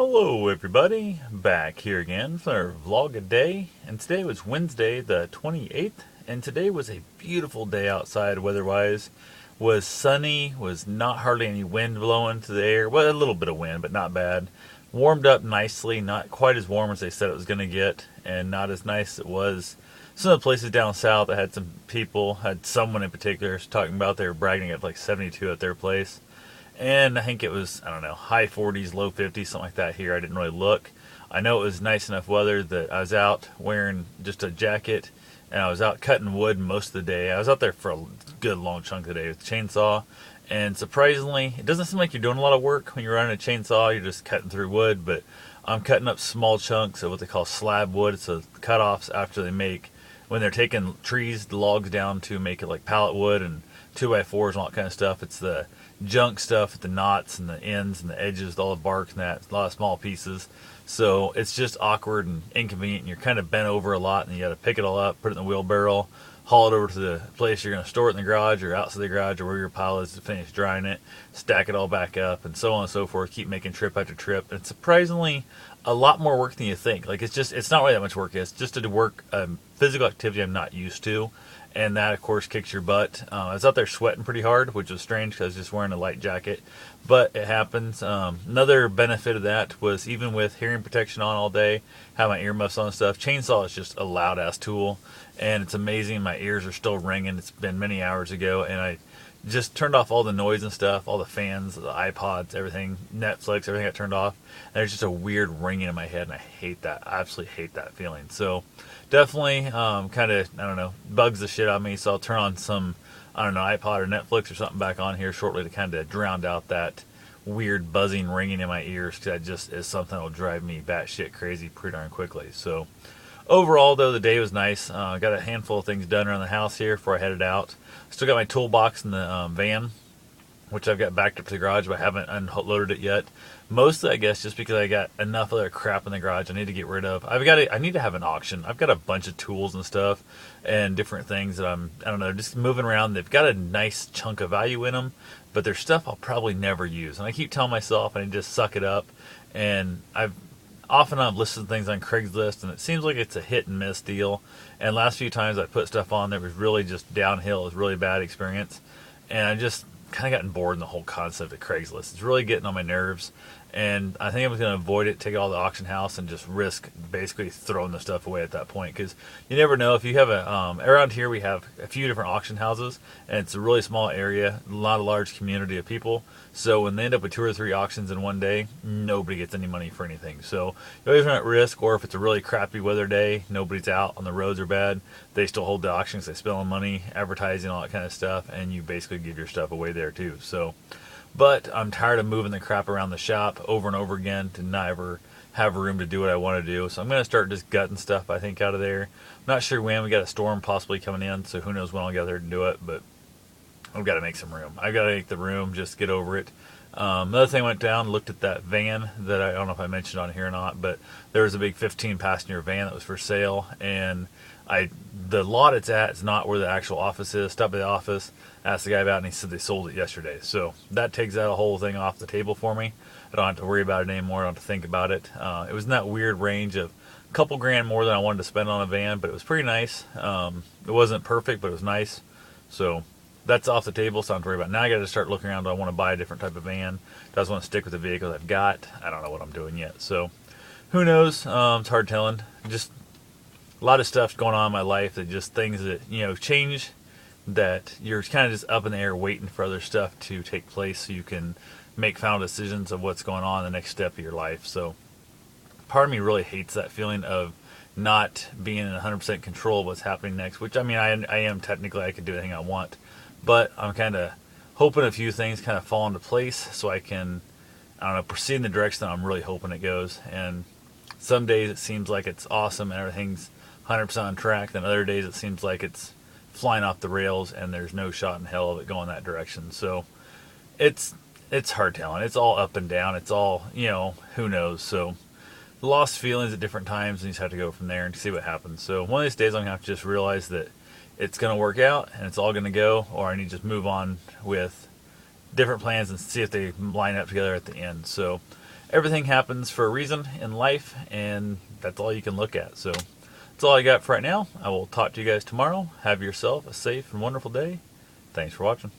Hello everybody, back here again for our vlog a day, and today was Wednesday the 28th, and today was a beautiful day outside weather-wise. Was sunny, was not hardly any wind blowing to the air, well a little bit of wind but not bad. Warmed up nicely, not quite as warm as they said it was going to get, and not as nice as it was. Some of the places down south I had some people, had someone in particular talking about they were bragging at like 72 at their place. And I think it was, I don't know, high 40s, low 50s, something like that here. I didn't really look. I know it was nice enough weather that I was out wearing just a jacket, and I was out cutting wood most of the day. I was out there for a good long chunk of the day with a chainsaw, and surprisingly, it doesn't seem like you're doing a lot of work when you're running a chainsaw. You're just cutting through wood, but I'm cutting up small chunks of what they call slab wood. It's the cutoffs after they make, when they're taking trees, the logs down to make it like pallet wood and 2x4s and all that kind of stuff. It's the junk stuff with the knots and the ends and the edges, all the bark and that, a lot of small pieces. So it's just awkward and inconvenient, and you're kind of bent over a lot, and you got to pick it all up, put it in the wheelbarrow, haul it over to the place you're going to store it in the garage or outside the garage or where your pile is to finish drying it, stack it all back up, and so on and so forth. Keep making trip after trip. And it's surprisingly a lot more work than you think. Like it's not really that much work. It's just a work, physical activity I'm not used to. And that, of course, kicks your butt. I was out there sweating pretty hard, which was strange because I was just wearing a light jacket. But it happens. Another benefit of that was even with hearing protection on all day, have my earmuffs on and stuff, chainsaw is just a loud-ass tool. And it's amazing. My ears are still ringing. It's been many hours ago. And I just turned off all the noise and stuff, all the fans, the iPods, everything, Netflix, everything got turned off. And there's just a weird ringing in my head, and I hate that. I absolutely hate that feeling. So definitely kind of, I don't know, bugs the shit out of me. So I'll turn on some, I don't know, iPod or Netflix or something back on here shortly to kind of drown out that weird buzzing, ringing in my ears, because that just is something that will drive me batshit crazy pretty darn quickly. So overall, though, the day was nice. Got a handful of things done around the house here before I headed out. Still got my toolbox in the van, which I've got backed up to the garage, but I haven't unloaded it yet. Mostly, I guess, just because I got enough other crap in the garage I need to get rid of. I need to have an auction. I've got a bunch of tools and stuff and different things that I don't know, just moving around. They've got a nice chunk of value in them, but there's stuff I'll probably never use. And I keep telling myself I need to just suck it up. And I've listed things on Craigslist, and it seems like it's a hit and miss deal. And last few times I put stuff on that was really just downhill. It was a really bad experience. And I just kind of gotten bored in the whole concept of Craigslist. It's really getting on my nerves, and I think I'm going to avoid it, take it all to the auction house, and just risk basically throwing the stuff away at that point, because you never know. If you have around here we have a few different auction houses, and it's a really small area, not a large community of people, so when they end up with 2 or 3 auctions in one day, nobody gets any money for anything. So you always run at risk, or if it's a really crappy weather day, nobody's out, on the roads are bad, they still hold the auctions, they spend money, advertising, all that kind of stuff, and you basically give your stuff away there too. So, but I'm tired of moving the crap around the shop over and over again to never have room to do what I want to do. So I'm going to start just gutting stuff, I think, out of there. I'm not sure when. We got a storm possibly coming in, so who knows when I'll get there to do it, but I've got to make some room. I've got to make the room, just get over it. Another thing, I went down, looked at that van that I don't know if I mentioned on here or not, but there was a big 15-passenger van that was for sale, and the lot it's at is not where the actual office is. Stopped by the office, asked the guy about it, and he said they sold it yesterday. So that takes that whole thing off the table for me. I don't have to worry about it anymore. I don't have to think about it. It was in that weird range of a couple grand more than I wanted to spend on a van, but it was pretty nice. It wasn't perfect, but it was nice. So that's off the table, so I don't have to worry about it. Now I got to start looking around. Do I want to buy a different type of van? Do I just want to stick with the vehicles I've got? I don't know what I'm doing yet. So who knows? It's hard telling. Just a lot of stuff going on in my life, that just things that, change, that you're kind of just up in the air waiting for other stuff to take place so you can make final decisions of what's going on in the next step of your life. So part of me really hates that feeling of not being in 100% control of what's happening next, which, I mean, I am technically. I can do anything I want, but I'm kind of hoping a few things kind of fall into place so I can, I don't know, proceed in the direction that I'm really hoping it goes. And some days it seems like it's awesome and everything's 100% on track. Then other days it seems like it's flying off the rails and there's no shot in hell of it going that direction. So it's hard telling. It's all up and down. It's all, who knows. So lost feelings at different times, and you just have to go from there and see what happens. So one of these days I'm going to have to just realize that it's going to work out and it's all going to go, or I need to just move on with different plans and see if they line up together at the end. So everything happens for a reason in life, and that's all you can look at. So that's all I got for right now. I will talk to you guys tomorrow. Have yourself a safe and wonderful day. Thanks for watching.